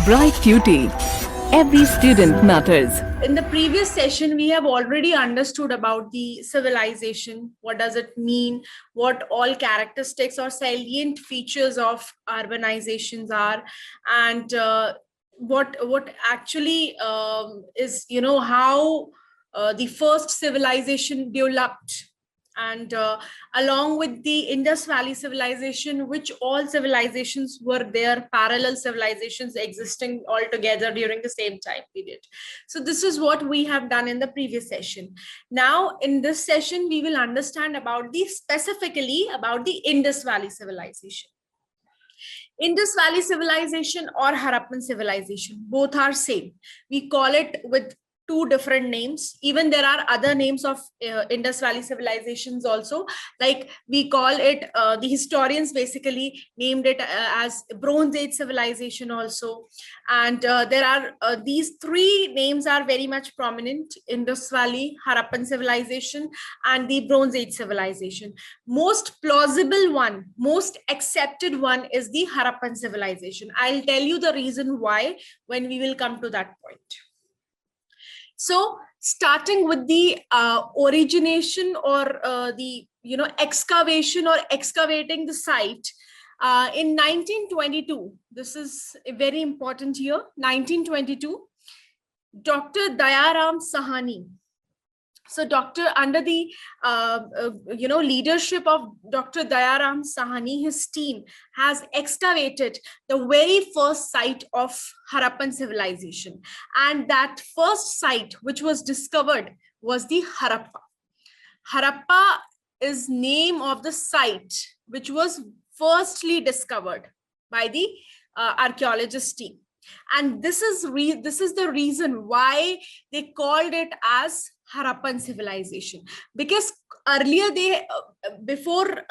bright future. Every student matters. In the previous session, we have already understood about the civilization. What does it mean? What all characteristics or salient features of urbanizations are, and what actually is, how the first civilization developed. And along with the Indus Valley civilization, which all civilizations were there, parallel civilizations existing all together during the same time period. So this is what we have done in the previous session. Now, in this session, we will understand about specifically about the Indus Valley civilization. Indus Valley civilization or Harappan civilization, both are same. We call it with two different names. Even there are other names of Indus Valley civilizations also. Like we call it, the historians basically named it as Bronze Age civilization also. And there are these three names are very much prominent: Indus Valley, Harappan civilization, and the Bronze Age civilization. Most plausible one, most accepted one is the Harappan civilization. I'll tell you the reason why when we will come to that point. So starting with the origination or the excavation or excavating the site in 1922, this is very important here. 1922, Dr. Dayaram Sahani. So under the leadership of Dr. Dayaram Sahani, his team has excavated the very first site of Harappan civilization. And that first site which was discovered was the Harappa. Harappa is name of the site which was firstly discovered by the archaeologist team. And this is the reason why they called it as Harappan civilization, because earlier before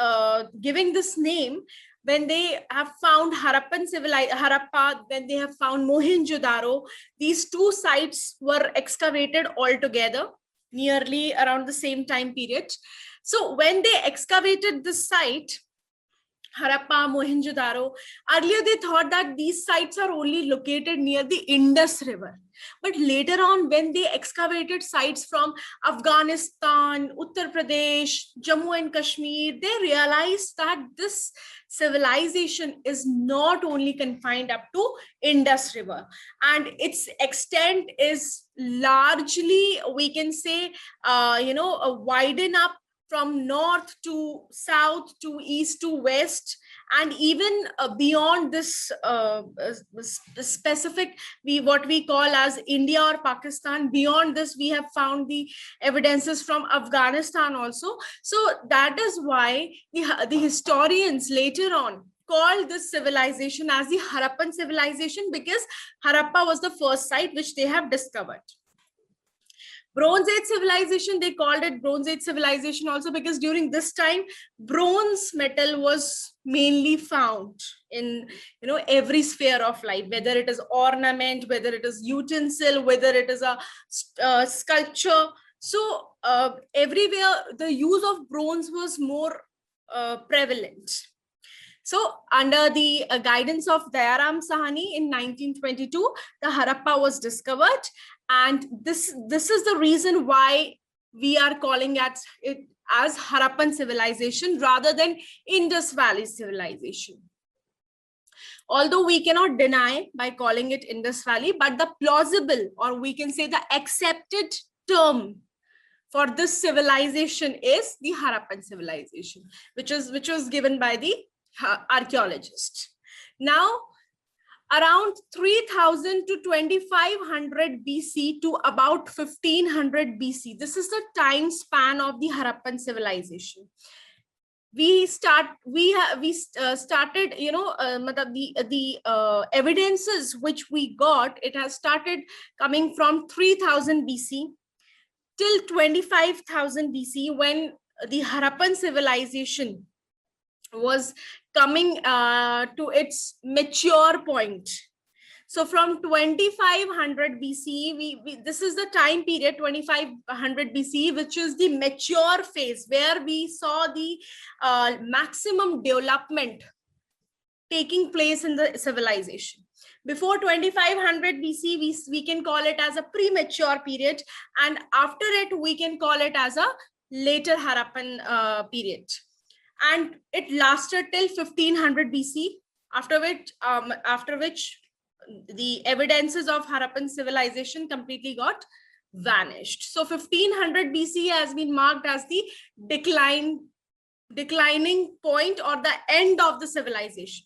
giving this name, when they have found Harappa, then they have found Mohenjo-daro. These two sites were excavated all together nearly around the same time period. So when they excavated this site, Harappa, Mohenjo-daro, earlier they thought that these sites are only located near the Indus River. But later on, when they excavated sites from Afghanistan, Uttar Pradesh, Jammu and Kashmir, they realized that this civilization is not only confined up to Indus River, and its extent is largely, we can say, widen up from north to south to east to west, and even beyond this specific, what we call as India or Pakistan. Beyond this, we have found the evidences from Afghanistan also. So that is why the historians later on called this civilization as the Harappan civilization, because Harappa was the first site which they have discovered. Bronze Age civilization, they called it Bronze Age civilization also because during this time, bronze metal was mainly found in every sphere of life, whether it is ornament, whether it is utensil, whether it is a sculpture. So everywhere the use of bronze was more prevalent. So under the guidance of Dayaram Sahani in 1922, the Harappa was discovered. And this is the reason why we are calling it as Harappan civilization rather than Indus Valley civilization. Although we cannot deny by calling it Indus Valley, but the plausible, or we can say the accepted term for this civilization is the Harappan civilization, which was given by the archaeologist. Now, around 3000 to 2500 BC to about 1500 BC. This is the time span of the Harappan civilization. We started, the evidences which we got, it has started coming from 3000 BC till 25,000 BC, when the Harappan civilization was coming to its mature point. So from 2500 BC, this is the time period 2500 BC, which is the mature phase where we saw the maximum development taking place in the civilization. Before 2500 BC, we can call it as a premature period, and after it, we can call it as a later Harappan period. And it lasted till 1500 BC, after which the evidences of Harappan civilization completely got vanished. So 1500 BC has been marked as the declining point or the end of the civilization.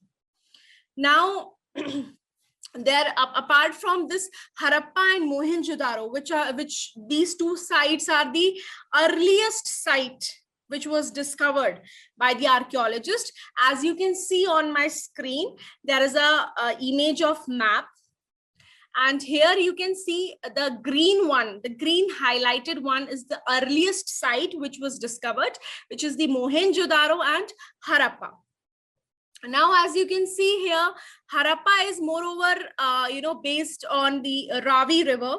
Now, apart from this, Harappa and Mohenjo-daro, which these two sites are the earliest site which was discovered by the archaeologist. As you can see on my screen, there is a image of map. And here you can see the green one, the green highlighted one is the earliest site which was discovered, which is the Mohenjo-daro and Harappa. Now, as you can see here, Harappa is moreover, based on the Ravi River,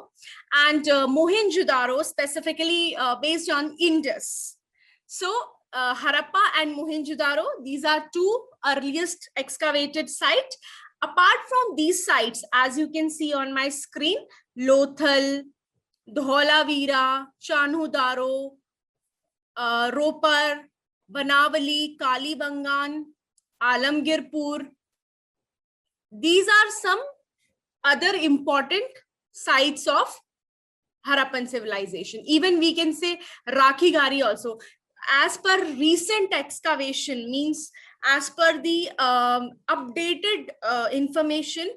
and Mohenjo-daro specifically based on Indus. So Harappa and Mohenjo-daro, these are two earliest excavated sites. Apart from these sites, as you can see on my screen, Lothal, Dholavira, Chanhu-daro, Ropar, Banavali, Kalibangan, Alamgirpur. These are some other important sites of Harappan civilization. Even we can say Rakhigari also. As per recent excavation, means as per the updated information,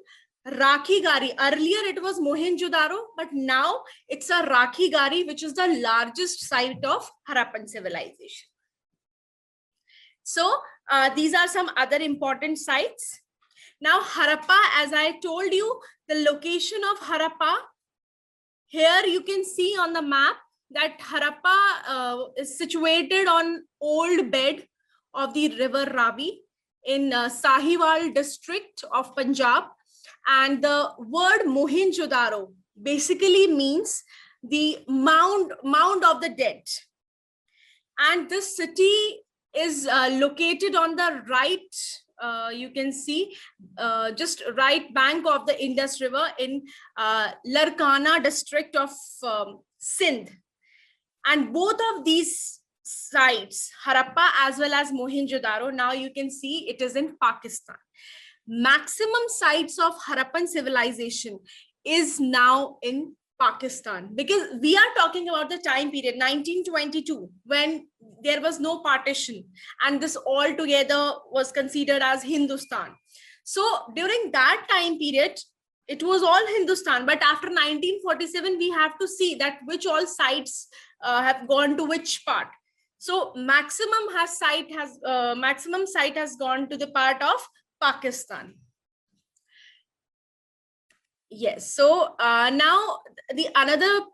Rakhigari, earlier it was Mohenjo-daro, but now it's a Rakhigari, which is the largest site of Harappan civilization. So these are some other important sites. Now Harappa, as I told you, the location of Harappa, here you can see on the map that Harappa is situated on old bed of the river Ravi in Sahiwal district of Punjab. And the word Mohenjo-daro basically means the mound of the dead. And this city is located on the right, you can see, just right bank of the Indus River in Larkana district of Sindh. And both of these sites, Harappa as well as Mohenjo-daro, now you can see it is in Pakistan. Maximum sites of Harappan civilization is now in Pakistan, because we are talking about the time period 1922, when there was no partition and this all together was considered as Hindustan. So during that time period, it was all Hindustan, but after 1947, we have to see that which all sites have gone to which part. So maximum site has gone to the part of Pakistan. Yes. So now the another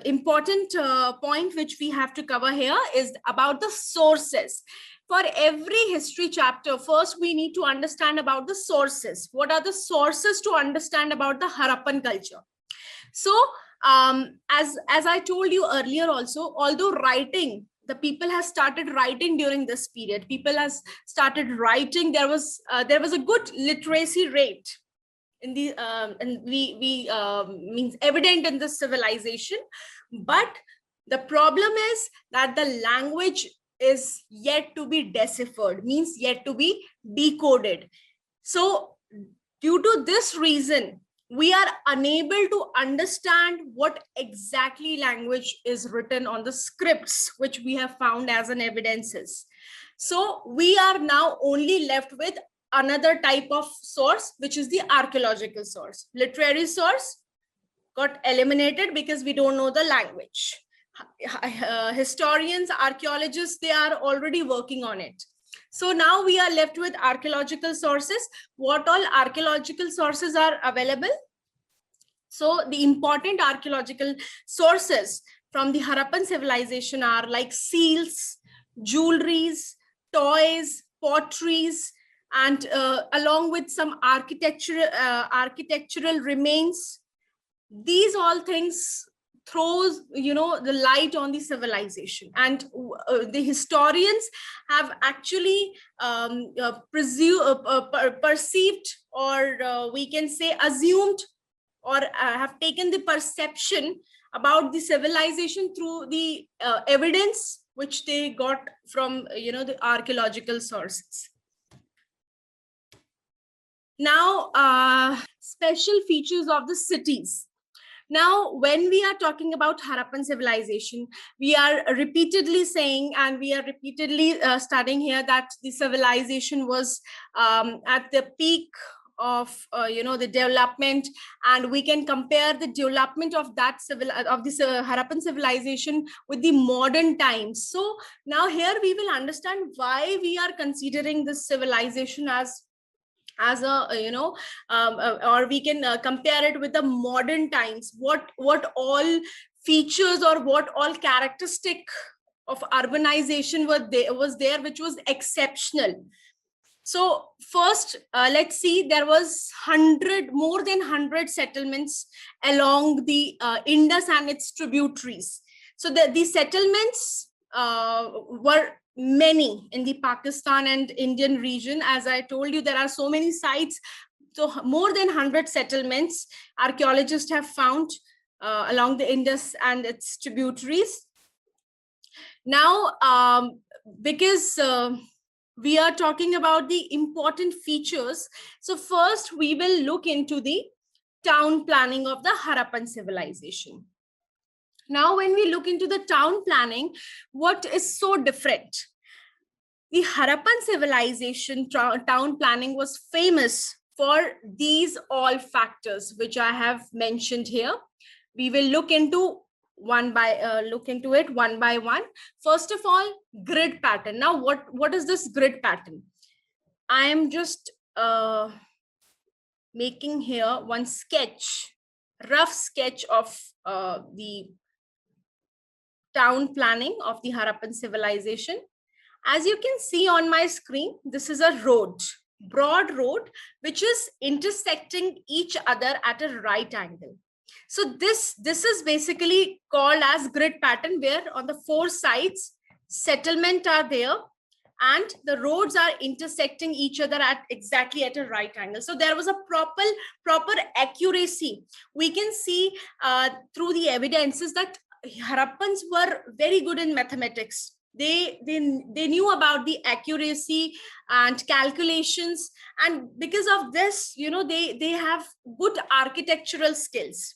important point which we have to cover here is about the sources. For every history chapter, first we need to understand about the sources. What are the sources to understand about the Harappan culture? So as I told you earlier also, although writing, the people has started writing during this period. People has started writing. There was a good literacy rate in the means evident in the civilization, but the problem is that the language is yet to be deciphered, means yet to be decoded. So due to this reason, we are unable to understand what exactly language is written on the scripts which we have found as an evidences. So we are now only left with another type of source, which is the archaeological source. Literary source got eliminated because we don't know the language. Historians, archaeologists, they are already working on it. So now we are left with archaeological sources. What all archaeological sources are available? So the important archaeological sources from the Harappan civilization are like seals, jewelries, toys, potteries, and along with some architectural remains. These all things throws, the light on the civilization. And the historians have actually perceived, or we can say assumed, or have taken the perception about the civilization through the evidence which they got from, the archaeological sources. Now, special features of the cities. Now, when we are talking about Harappan civilization, we are repeatedly saying, and we are repeatedly studying here, that the civilization was at the peak of the development, and we can compare the development of that Harappan civilization with the modern times. So now here we will understand why we are considering this civilization as a or we can compare it with the modern times. What all features or what all characteristic of urbanization was there which was exceptional. So first, let's see, there was more than 100 settlements along the Indus and its tributaries. So the settlements were many in the Pakistan and Indian region. As I told you, there are so many sites. So more than 100 settlements archaeologists have found along the Indus and its tributaries. Now, because we are talking about the important features, so first we will look into the town planning of the Harappan civilization. Now, when we look into the town planning, what is so different? The Harappan civilization town planning was famous for these all factors which I have mentioned here. We will look into it one by one. First of all, grid pattern. Now, what is this grid pattern? I am just making here one rough sketch of the town planning of the Harappan civilization. As you can see on my screen, this is a broad road, which is intersecting each other at a right angle. So this is basically called as grid pattern, where on the four sides, settlement are there, and the roads are intersecting each other exactly at a right angle. So there was a proper accuracy. We can see through the evidences that Harappans were very good in mathematics. They knew about the accuracy and calculations, and because of this, they have good architectural skills.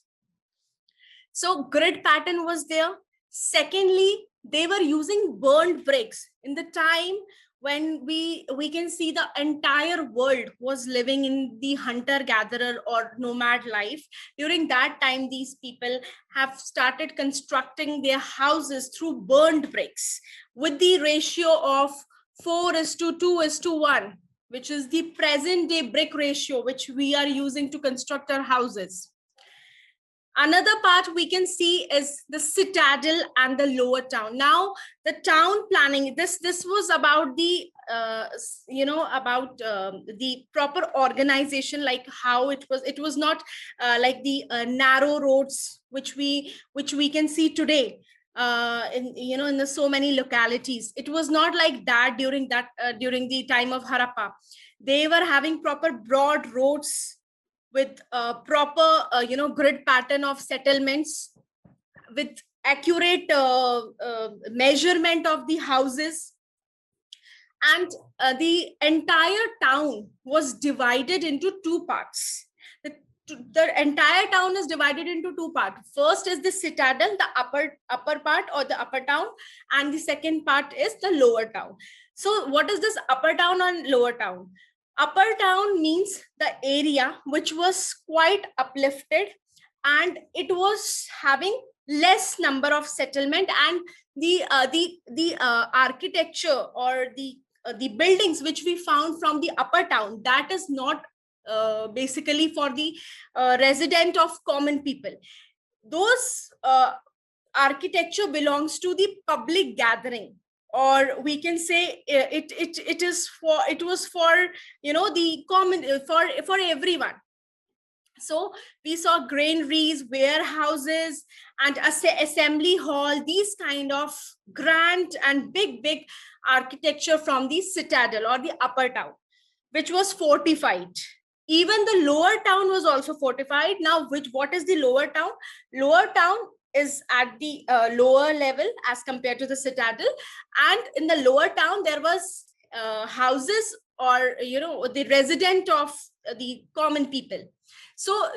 So grid pattern was there. Secondly, they were using burned bricks. In the time when we can see the entire world was living in the hunter-gatherer or nomad life, during that time, these people have started constructing their houses through burned bricks with the ratio of 4:2:1, which is the present day brick ratio, which we are using to construct our houses. Another part we can see is the citadel and the lower town. Now, the town planning, this was about the the proper organization, like how it was not like the narrow roads which we can see today in the so many localities. It was not like that during the time of Harappa. They were having proper broad roads with proper grid pattern of settlements, with accurate measurement of the houses, and the entire town was divided into two parts. The entire town is divided into two parts. First is the citadel, the upper part or the upper town, and the second part is the lower town. So what is this upper town and lower town? Upper town means the area which was quite uplifted, and it was having less number of settlement, and the architecture or the buildings which we found from the upper town, that is not basically for the resident of common people. Those architecture belongs to the public gathering, or we can say it was for the common, for everyone. So we saw granaries, warehouses, and assembly hall, these kind of grand and big architecture from the citadel or the upper town, which was fortified. Even the lower town was also fortified. Now, what is the lower town? Lower town is at the lower level as compared to the citadel, and in the lower town there was houses, or the resident of the common people. So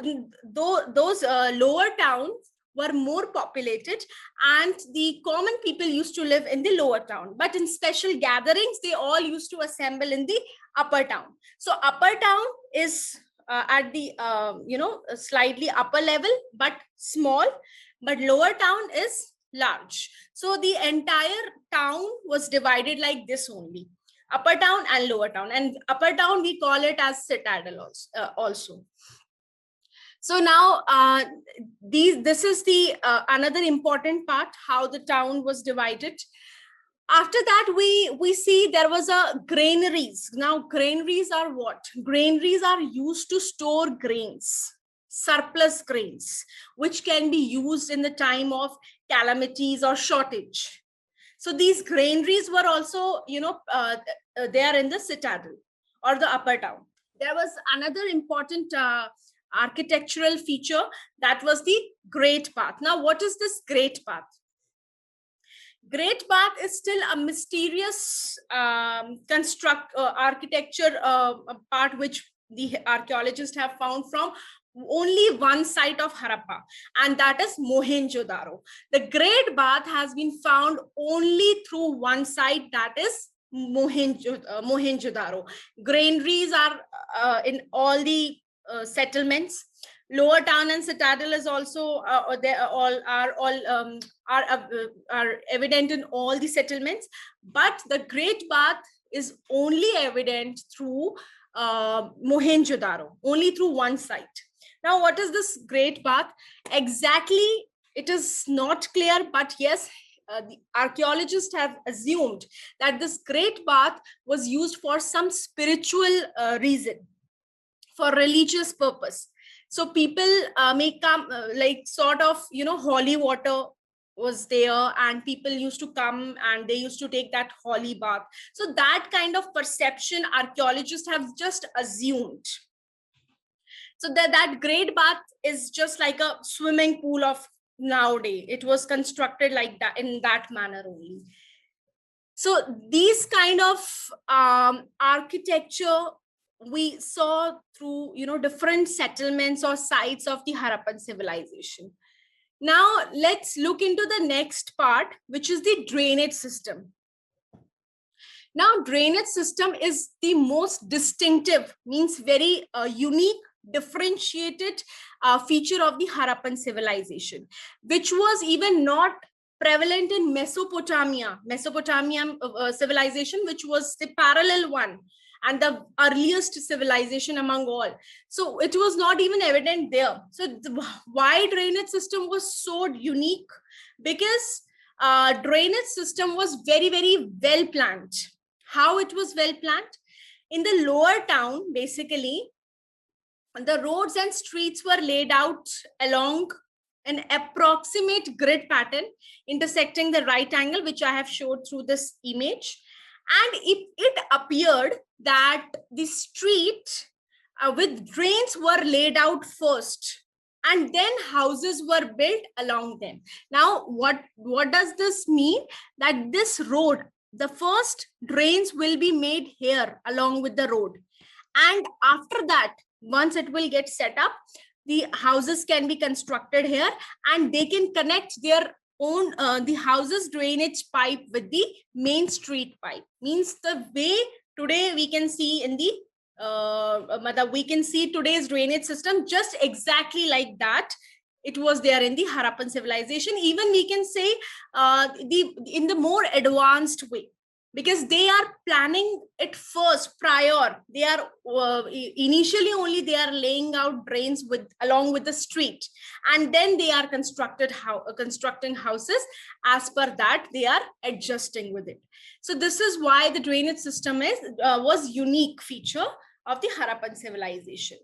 those lower towns were more populated, and the common people used to live in the lower town, but in special gatherings they all used to assemble in the upper town. So upper town is at the slightly upper level but small, but lower town is large. So the entire town was divided like this only: upper town and lower town. And upper town we call it as citadel also. So now this is the another important part, how the town was divided. After that, we see there was a granaries. Now granaries are what? Granaries are used to store grains, surplus grains, which can be used in the time of calamities or shortage. So these granaries were also, there in the citadel or the upper town. There was another important architectural feature, that was the Great Bath. Now, what is this Great Bath? Great Bath is still a mysterious architecture part, which the archaeologists have found from only one site of Harappa, and that is Mohenjo-daro. The Great Bath has been found only through one site, that is Mohenjo-daro. Granaries are in all the settlements. Lower town and citadel is also are evident in all the settlements, but the Great Bath is only evident through Mohenjo-daro, only through one site. Now, what is this Great Bath exactly? It is not clear, but yes, the archaeologists have assumed that this Great Bath was used for some spiritual reason, for religious purpose. So people may come like sort of, holy water was there, and people used to come and they used to take that holy bath. So that kind of perception archaeologists have just assumed. So that Great Bath is just like a swimming pool of nowadays. It was constructed like that, in that manner only. So these kind of architecture we saw through, different settlements or sites of the Harappan civilization. Now let's look into the next part, which is the drainage system. Now drainage system is the most distinctive, means very unique, differentiated feature of the Harappan civilization, which was even not prevalent in Mesopotamian civilization, which was the parallel one and the earliest civilization among all. So it was not even evident there. So why drainage system was so unique? Because drainage system was very well planned. How it was well planned? In the lower town, basically, the roads and streets were laid out along an approximate grid pattern intersecting the right angle, which I have showed through this image. And it appeared that the street with drains were laid out first, and then houses were built along them. Now, what does this mean? That this road, the first drains will be made here along with the road. And after that, once it will get set up, the houses can be constructed here, and they can connect their own the houses drainage pipe with the main street pipe. Means the way today we can see in the we can see today's drainage system, just exactly like that it was there in the Harappan civilization. Even we can say in the more advanced way, because they are planning it first prior. They are initially only they are laying out drains along with the street, and then they are constructing houses. As per that, they are adjusting with it. So this is why the drainage system was unique feature of the Harappan civilization.